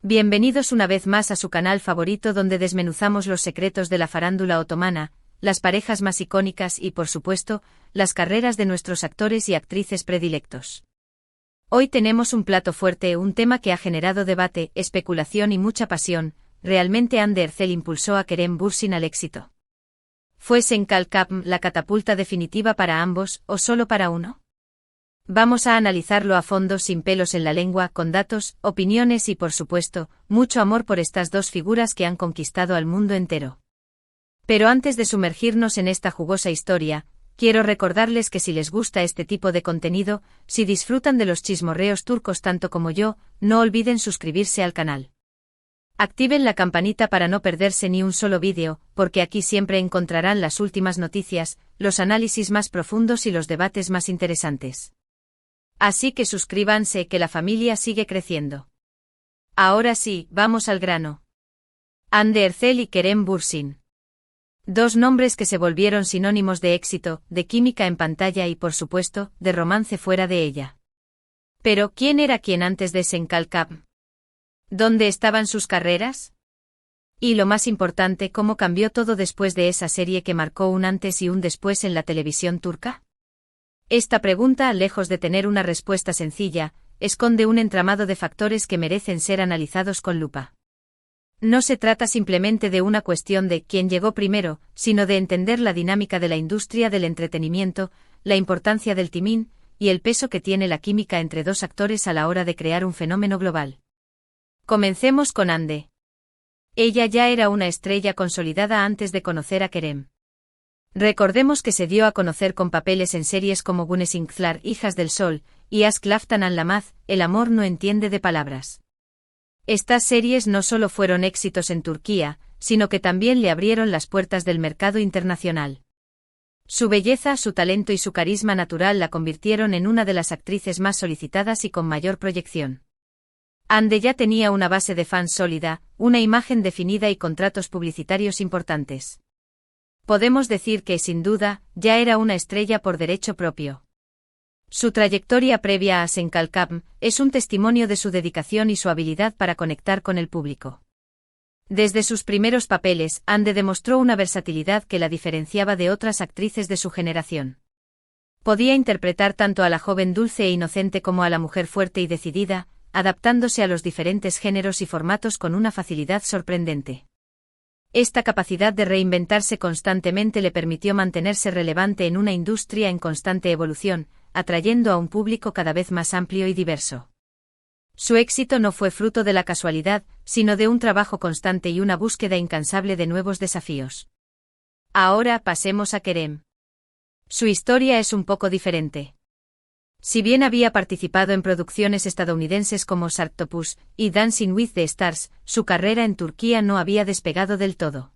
Bienvenidos una vez más a su canal favorito donde desmenuzamos los secretos de la farándula otomana, las parejas más icónicas y, por supuesto, las carreras de nuestros actores y actrices predilectos. Hoy tenemos un plato fuerte, un tema que ha generado debate, especulación y mucha pasión. ¿Realmente Hande Erçel impulsó a Kerem Bürsin al éxito? ¿Fue Sen-Kalkapm la catapulta definitiva para ambos, o solo para uno? Vamos a analizarlo a fondo sin pelos en la lengua, con datos, opiniones y, por supuesto, mucho amor por estas dos figuras que han conquistado al mundo entero. Pero antes de sumergirnos en esta jugosa historia, quiero recordarles que si les gusta este tipo de contenido, si disfrutan de los chismorreos turcos tanto como yo, no olviden suscribirse al canal. Activen la campanita para no perderse ni un solo vídeo, porque aquí siempre encontrarán las últimas noticias, los análisis más profundos y los debates más interesantes. Así que suscríbanse, que la familia sigue creciendo. Ahora sí, vamos al grano. Hande Erçel y Kerem Bürsin. Dos nombres que se volvieron sinónimos de éxito, de química en pantalla y, por supuesto, de romance fuera de ella. Pero, ¿quién era quién antes de Sen-Kalkapm? ¿Dónde estaban sus carreras? Y lo más importante, ¿cómo cambió todo después de esa serie que marcó un antes y un después en la televisión turca? Esta pregunta, lejos de tener una respuesta sencilla, esconde un entramado de factores que merecen ser analizados con lupa. No se trata simplemente de una cuestión de quién llegó primero, sino de entender la dinámica de la industria del entretenimiento, la importancia del timing, y el peso que tiene la química entre dos actores a la hora de crear un fenómeno global. Comencemos con Hande. Ella ya era una estrella consolidada antes de conocer a Kerem. Recordemos que se dio a conocer con papeles en series como Güneş Inkler, Hijas del Sol, y Aşk Laftan Anlamaz, El amor no entiende de palabras. Estas series no solo fueron éxitos en Turquía, sino que también le abrieron las puertas del mercado internacional. Su belleza, su talento y su carisma natural la convirtieron en una de las actrices más solicitadas y con mayor proyección. Hande ya tenía una base de fans sólida, una imagen definida y contratos publicitarios importantes. Podemos decir que, sin duda, ya era una estrella por derecho propio. Su trayectoria previa a Sen-Kalkapm es un testimonio de su dedicación y su habilidad para conectar con el público. Desde sus primeros papeles, Hande demostró una versatilidad que la diferenciaba de otras actrices de su generación. Podía interpretar tanto a la joven dulce e inocente como a la mujer fuerte y decidida, adaptándose a los diferentes géneros y formatos con una facilidad sorprendente. Esta capacidad de reinventarse constantemente le permitió mantenerse relevante en una industria en constante evolución, atrayendo a un público cada vez más amplio y diverso. Su éxito no fue fruto de la casualidad, sino de un trabajo constante y una búsqueda incansable de nuevos desafíos. Ahora pasemos a Kerem. Su historia es un poco diferente. Si bien había participado en producciones estadounidenses como Sharktopus y Dancing with the Stars, su carrera en Turquía no había despegado del todo.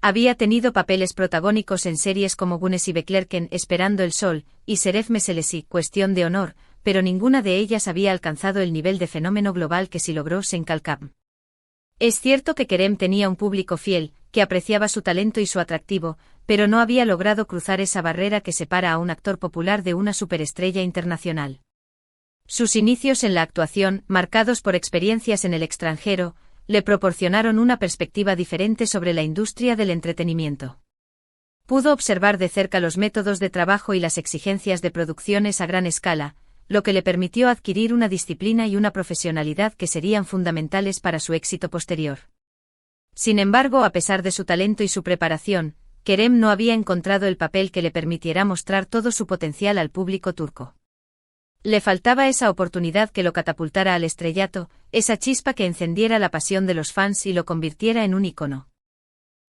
Había tenido papeles protagónicos en series como Güneş Beklerken, Esperando el Sol, y Şeref Meselesi, Cuestión de Honor, pero ninguna de ellas había alcanzado el nivel de fenómeno global que sí logró Sen-Kalkapm. Es cierto que Kerem tenía un público fiel, que apreciaba su talento y su atractivo, pero no había logrado cruzar esa barrera que separa a un actor popular de una superestrella internacional. Sus inicios en la actuación, marcados por experiencias en el extranjero, le proporcionaron una perspectiva diferente sobre la industria del entretenimiento. Pudo observar de cerca los métodos de trabajo y las exigencias de producciones a gran escala, lo que le permitió adquirir una disciplina y una profesionalidad que serían fundamentales para su éxito posterior. Sin embargo, a pesar de su talento y su preparación, Kerem no había encontrado el papel que le permitiera mostrar todo su potencial al público turco. Le faltaba esa oportunidad que lo catapultara al estrellato, esa chispa que encendiera la pasión de los fans y lo convirtiera en un ícono.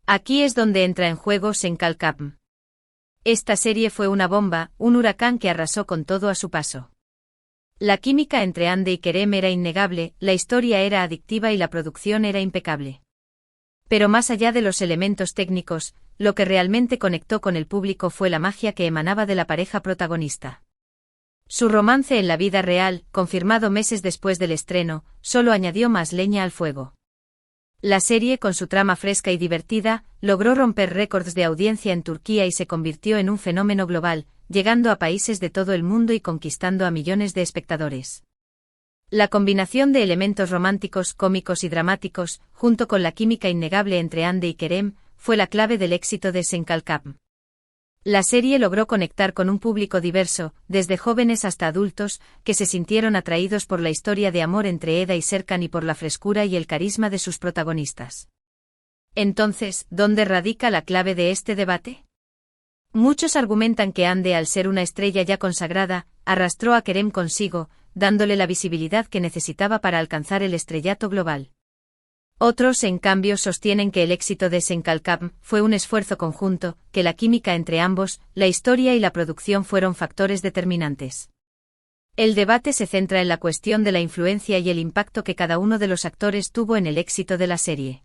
Aquí es donde entra en juego Sen-Kalkapm. Esta serie fue una bomba, un huracán que arrasó con todo a su paso. La química entre Hande y Kerem era innegable, la historia era adictiva y la producción era impecable. Pero más allá de los elementos técnicos, lo que realmente conectó con el público fue la magia que emanaba de la pareja protagonista. Su romance en la vida real, confirmado meses después del estreno, solo añadió más leña al fuego. La serie, con su trama fresca y divertida, logró romper récords de audiencia en Turquía y se convirtió en un fenómeno global, llegando a países de todo el mundo y conquistando a millones de espectadores. La combinación de elementos románticos, cómicos y dramáticos, junto con la química innegable entre Hande y Kerem, fue la clave del éxito de Senkalkam. La serie logró conectar con un público diverso, desde jóvenes hasta adultos, que se sintieron atraídos por la historia de amor entre Eda y Serkan y por la frescura y el carisma de sus protagonistas. Entonces, ¿dónde radica la clave de este debate? Muchos argumentan que Hande, al ser una estrella ya consagrada, arrastró a Kerem consigo, dándole la visibilidad que necesitaba para alcanzar el estrellato global. Otros, en cambio, sostienen que el éxito de Senkalkam fue un esfuerzo conjunto, que la química entre ambos, la historia y la producción fueron factores determinantes. El debate se centra en la cuestión de la influencia y el impacto que cada uno de los actores tuvo en el éxito de la serie.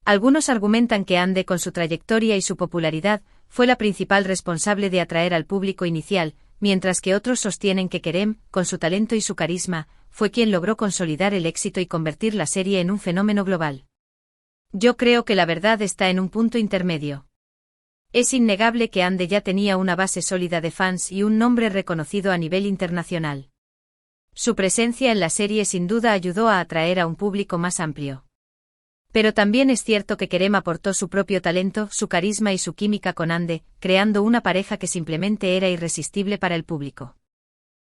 Algunos argumentan que Hande, con su trayectoria y su popularidad, fue la principal responsable de atraer al público inicial, mientras que otros sostienen que Kerem, con su talento y su carisma, fue quien logró consolidar el éxito y convertir la serie en un fenómeno global. Yo creo que la verdad está en un punto intermedio. Es innegable que Hande ya tenía una base sólida de fans y un nombre reconocido a nivel internacional. Su presencia en la serie sin duda ayudó a atraer a un público más amplio. Pero también es cierto que Kerem aportó su propio talento, su carisma y su química con Hande, creando una pareja que simplemente era irresistible para el público.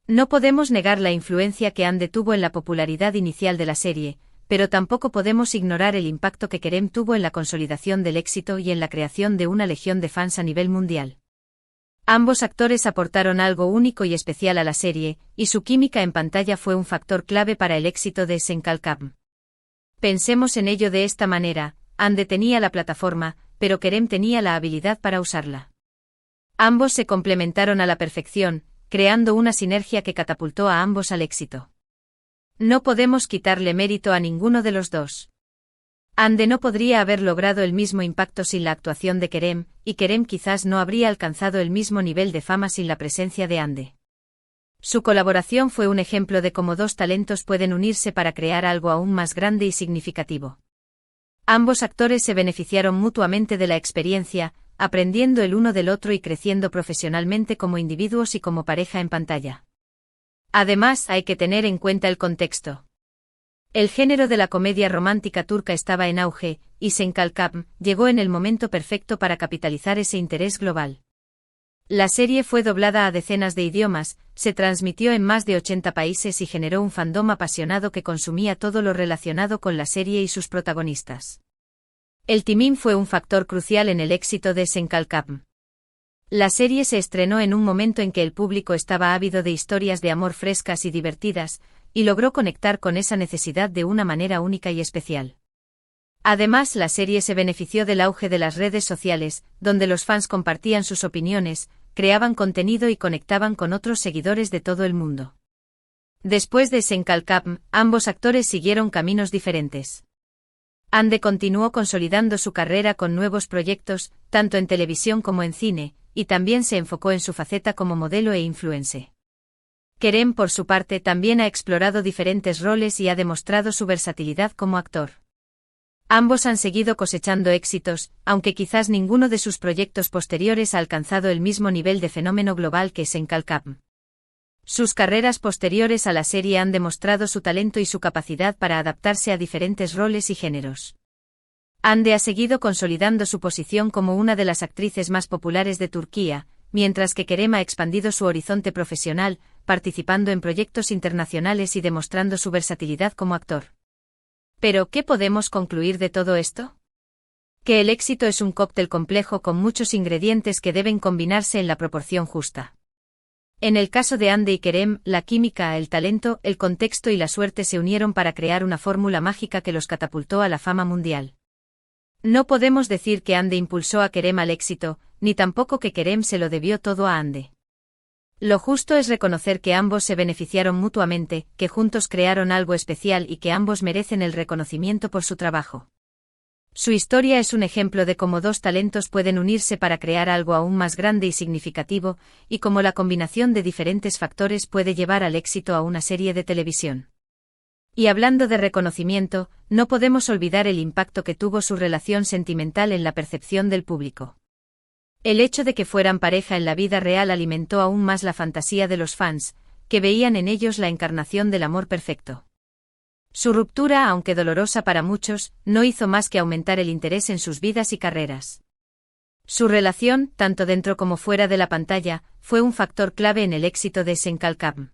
No podemos negar la influencia que Hande tuvo en la popularidad inicial de la serie, pero tampoco podemos ignorar el impacto que Kerem tuvo en la consolidación del éxito y en la creación de una legión de fans a nivel mundial. Ambos actores aportaron algo único y especial a la serie, y su química en pantalla fue un factor clave para el éxito de Senkalkam. Pensemos en ello de esta manera: Hande tenía la plataforma, pero Kerem tenía la habilidad para usarla. Ambos se complementaron a la perfección, creando una sinergia que catapultó a ambos al éxito. No podemos quitarle mérito a ninguno de los dos. Hande no podría haber logrado el mismo impacto sin la actuación de Kerem, y Kerem quizás no habría alcanzado el mismo nivel de fama sin la presencia de Hande. Su colaboración fue un ejemplo de cómo dos talentos pueden unirse para crear algo aún más grande y significativo. Ambos actores se beneficiaron mutuamente de la experiencia, aprendiendo el uno del otro y creciendo profesionalmente como individuos y como pareja en pantalla. Además, hay que tener en cuenta el contexto. El género de la comedia romántica turca estaba en auge, y Senkalkam llegó en el momento perfecto para capitalizar ese interés global. La serie fue doblada a decenas de idiomas, se transmitió en más de 80 países y generó un fandom apasionado que consumía todo lo relacionado con la serie y sus protagonistas. El timing fue un factor crucial en el éxito de Senkalkam. La serie se estrenó en un momento en que el público estaba ávido de historias de amor frescas y divertidas, y logró conectar con esa necesidad de una manera única y especial. Además, la serie se benefició del auge de las redes sociales, donde los fans compartían sus opiniones, creaban contenido y conectaban con otros seguidores de todo el mundo. Después de Senkalkam, ambos actores siguieron caminos diferentes. Hande continuó consolidando su carrera con nuevos proyectos, tanto en televisión como en cine, y también se enfocó en su faceta como modelo e influencer. Kerem, por su parte, también ha explorado diferentes roles y ha demostrado su versatilidad como actor. Ambos han seguido cosechando éxitos, aunque quizás ninguno de sus proyectos posteriores ha alcanzado el mismo nivel de fenómeno global que Senkalkam. Sus carreras posteriores a la serie han demostrado su talento y su capacidad para adaptarse a diferentes roles y géneros. Hande ha seguido consolidando su posición como una de las actrices más populares de Turquía, mientras que Kerem ha expandido su horizonte profesional, participando en proyectos internacionales y demostrando su versatilidad como actor. Pero, ¿qué podemos concluir de todo esto? Que el éxito es un cóctel complejo con muchos ingredientes que deben combinarse en la proporción justa. En el caso de Hande y Kerem, la química, el talento, el contexto y la suerte se unieron para crear una fórmula mágica que los catapultó a la fama mundial. No podemos decir que Hande impulsó a Kerem al éxito, ni tampoco que Kerem se lo debió todo a Hande. Lo justo es reconocer que ambos se beneficiaron mutuamente, que juntos crearon algo especial y que ambos merecen el reconocimiento por su trabajo. Su historia es un ejemplo de cómo dos talentos pueden unirse para crear algo aún más grande y significativo, y cómo la combinación de diferentes factores puede llevar al éxito a una serie de televisión. Y hablando de reconocimiento, no podemos olvidar el impacto que tuvo su relación sentimental en la percepción del público. El hecho de que fueran pareja en la vida real alimentó aún más la fantasía de los fans, que veían en ellos la encarnación del amor perfecto. Su ruptura, aunque dolorosa para muchos, no hizo más que aumentar el interés en sus vidas y carreras. Su relación, tanto dentro como fuera de la pantalla, fue un factor clave en el éxito de Senkalkam.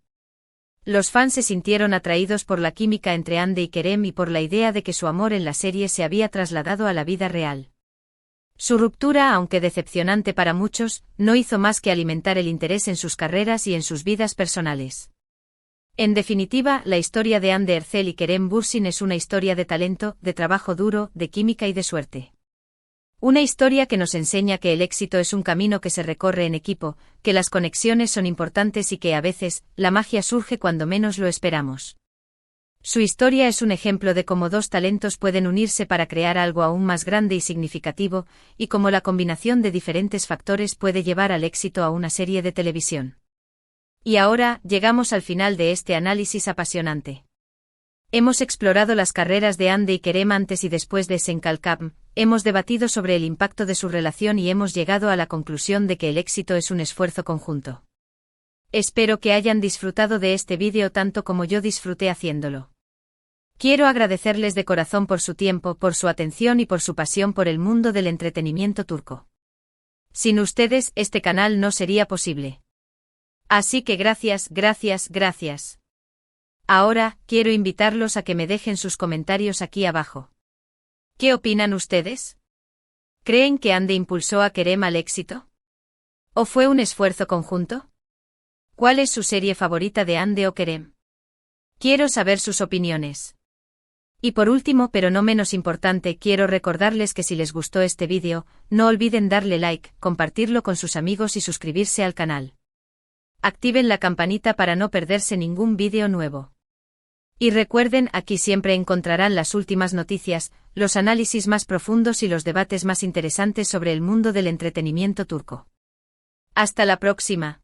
Los fans se sintieron atraídos por la química entre Ande y Kerem y por la idea de que su amor en la serie se había trasladado a la vida real. Su ruptura, aunque decepcionante para muchos, no hizo más que alimentar el interés en sus carreras y en sus vidas personales. En definitiva, la historia de Hande Erçel y Kerem Bürsin es una historia de talento, de trabajo duro, de química y de suerte. Una historia que nos enseña que el éxito es un camino que se recorre en equipo, que las conexiones son importantes y que a veces, la magia surge cuando menos lo esperamos. Su historia es un ejemplo de cómo dos talentos pueden unirse para crear algo aún más grande y significativo, y cómo la combinación de diferentes factores puede llevar al éxito a una serie de televisión. Y ahora, llegamos al final de este análisis apasionante. Hemos explorado las carreras de Hande y Kerem antes y después de Senkalkam, hemos debatido sobre el impacto de su relación y hemos llegado a la conclusión de que el éxito es un esfuerzo conjunto. Espero que hayan disfrutado de este vídeo tanto como yo disfruté haciéndolo. Quiero agradecerles de corazón por su tiempo, por su atención y por su pasión por el mundo del entretenimiento turco. Sin ustedes, este canal no sería posible. Así que gracias, gracias, gracias. Ahora, quiero invitarlos a que me dejen sus comentarios aquí abajo. ¿Qué opinan ustedes? ¿Creen que Hande impulsó a Kerem al éxito? ¿O fue un esfuerzo conjunto? ¿Cuál es su serie favorita de Hande o Kerem? Quiero saber sus opiniones. Y por último, pero no menos importante, quiero recordarles que si les gustó este vídeo, no olviden darle like, compartirlo con sus amigos y suscribirse al canal. Activen la campanita para no perderse ningún vídeo nuevo. Y recuerden, aquí siempre encontrarán las últimas noticias, los análisis más profundos y los debates más interesantes sobre el mundo del entretenimiento turco. Hasta la próxima.